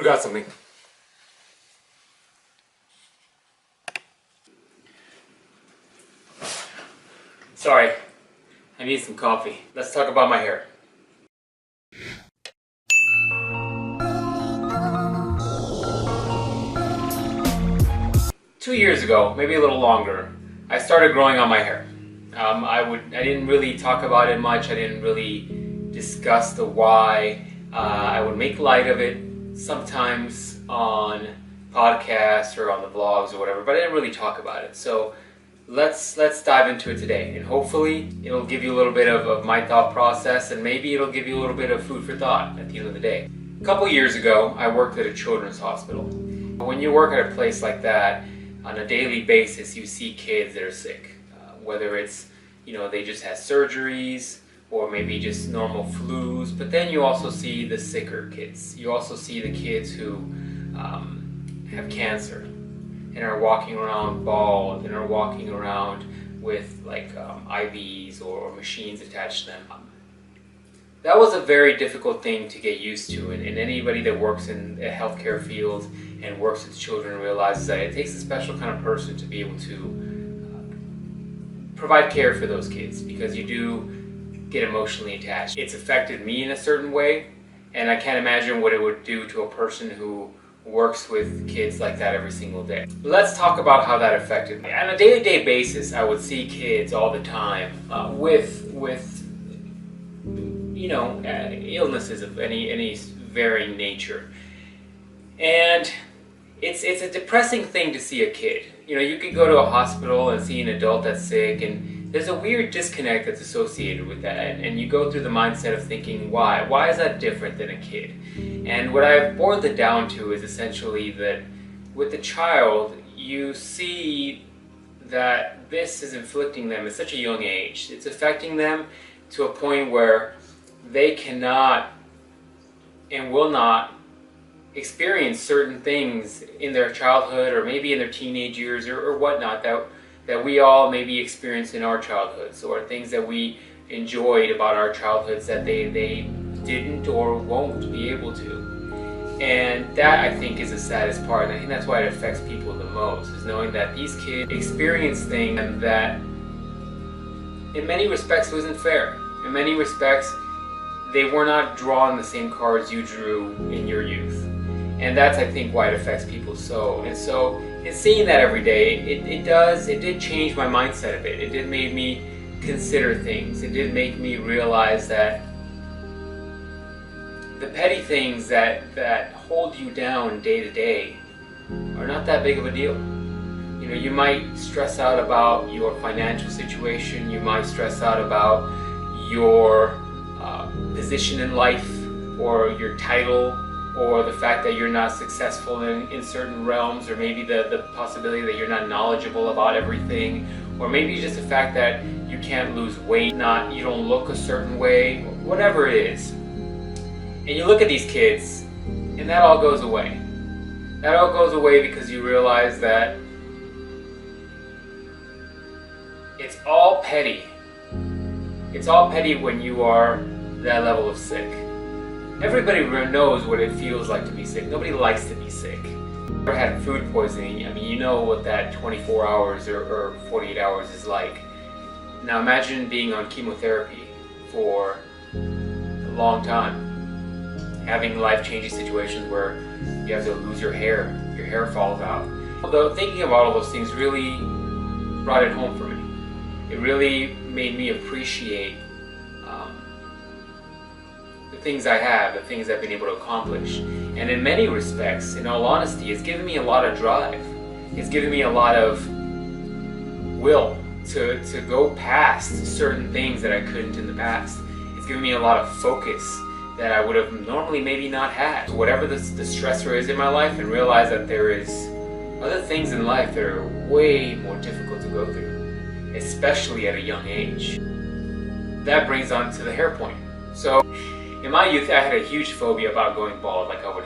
Forgot something. Sorry, I need some coffee. Let's talk about my hair. Two years ago, maybe a little longer, I started growing on my hair. I didn't really talk about it much. I didn't really discuss the why. I would make light of it sometimes on podcasts or on the vlogs or whatever, but I didn't really talk about it. So let's dive into it today, and hopefully it'll give you a little bit of my thought process, and maybe it'll give you a little bit of food for thought at the end of the day. A couple years ago, I worked at a children's hospital. When you work at a place like that, on a daily basis, you see kids that are sick. Whether it's, they just had surgeries, or maybe just normal flus, but then you also see the sicker kids. You also see the kids who have cancer and are walking around bald and are walking around with IVs or machines attached to them. That was a very difficult thing to get used to, and anybody that works in a healthcare field and works with children realizes that it takes a special kind of person to be able to provide care for those kids, because you do get emotionally attached. It's affected me in a certain way, and I can't imagine what it would do to a person who works with kids like that every single day. Let's talk about how that affected me. On a day-to-day basis, I would see kids all the time with illnesses of any varying nature, and it's a depressing thing to see a kid. You could go to a hospital and see an adult that's sick, and there's a weird disconnect that's associated with that, and you go through the mindset of thinking, why is that different than a kid? And what I've boiled it down to is essentially that with the child, you see that this is inflicting them at such a young age. It's affecting them to a point where they cannot and will not experience certain things in their childhood, or maybe in their teenage years or whatnot, that we all maybe experienced in our childhoods, or things that we enjoyed about our childhoods that they didn't or won't be able to. And that, I think, is the saddest part, and I think that's why it affects people the most, is knowing that these kids experience things that in many respects wasn't fair. In many respects, they were not drawn the same cards you drew in your youth. And that's, I think, why it affects people so. And so, in seeing that every day, it did change my mindset a bit. It did make me consider things. It did make me realize that the petty things that hold you down day to day are not that big of a deal. You might stress out about your financial situation. You might stress out about your position in life, or your title, or the fact that you're not successful in certain realms, or maybe the possibility that you're not knowledgeable about everything, or maybe just the fact that you can't lose weight, you don't look a certain way, whatever it is. And you look at these kids, and that all goes away. That all goes away because you realize that it's all petty. It's all petty when you are that level of sick. Everybody knows what it feels like to be sick. Nobody likes to be sick. If you ever had food poisoning, you know what that 24 hours or 48 hours is like. Now imagine being on chemotherapy for a long time, having life-changing situations where you have to lose your hair falls out. Although thinking about all those things really brought it home for me. It really made me appreciate the things I have, the things I've been able to accomplish. And in many respects, in all honesty, it's given me a lot of drive. It's given me a lot of will to go past certain things that I couldn't in the past. It's given me a lot of focus that I would have normally maybe not had. Whatever the stressor is in my life, and realize that there is other things in life that are way more difficult to go through, especially at a young age. That brings on to the hair point. So in my youth, I had a huge phobia about going bald. Like, I would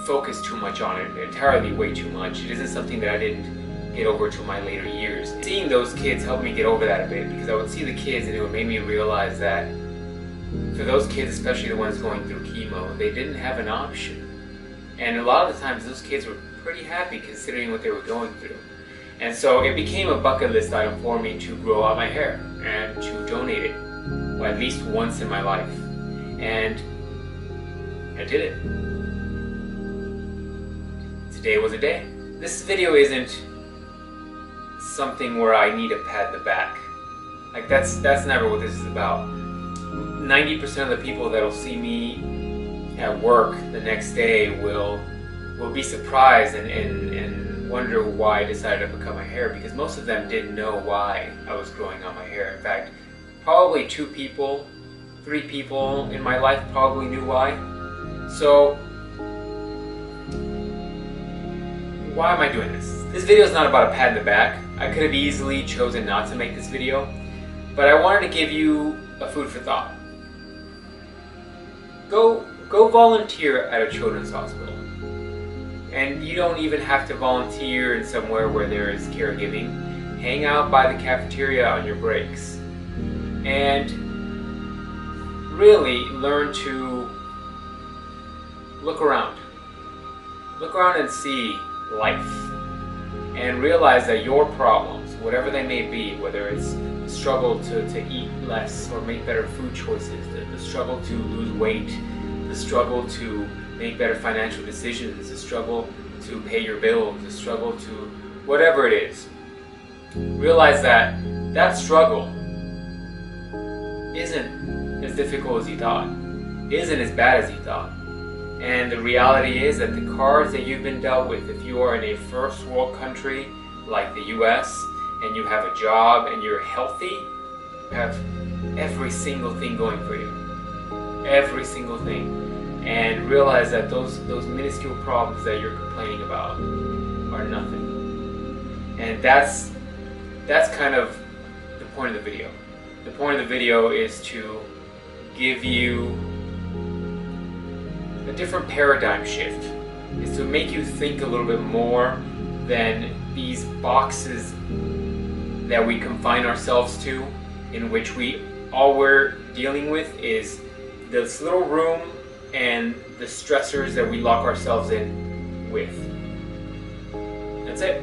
focus too much on it, entirely way too much. It isn't something that I didn't get over to my later years. Seeing those kids helped me get over that a bit, because I would see the kids and it would make me realize that for those kids, especially the ones going through chemo, they didn't have an option. And a lot of the times those kids were pretty happy considering what they were going through. And so it became a bucket list item for me to grow out my hair and to donate it, well, at least once in my life. And I did it. Today was a day. This video isn't something where I need a pat the back. Like that's never what this is about. 90% of the people that'll see me at work the next day will be surprised and wonder why I decided to cut my hair, because most of them didn't know why I was growing out my hair. In fact, probably 2 people, 3 people in my life probably knew why. So why am I doing this? This video is not about a pat in the back. I could have easily chosen not to make this video, but I wanted to give you a food for thought. Go volunteer at a children's hospital. And you don't even have to volunteer in somewhere where there is caregiving. Hang out by the cafeteria on your breaks. And really learn to look around. Look around and see life. And realize that your problems, whatever they may be, whether it's the struggle to eat less or make better food choices, the struggle to lose weight, the struggle to make better financial decisions, the struggle to pay your bills, the struggle to whatever it is. Realize that that struggle isn't as difficult as you thought, isn't as bad as you thought. And the reality is that the cards that you've been dealt with, if you are in a first world country like the US and you have a job and you're healthy, you have every single thing going for you. Every single thing. And realize that those minuscule problems that you're complaining about are nothing. And that's kind of the point of the video. The point of the video is to give you a different paradigm shift. Is to make you think a little bit more than these boxes that we confine ourselves to, in which all we're dealing with is this little room and the stressors that we lock ourselves in with. That's it.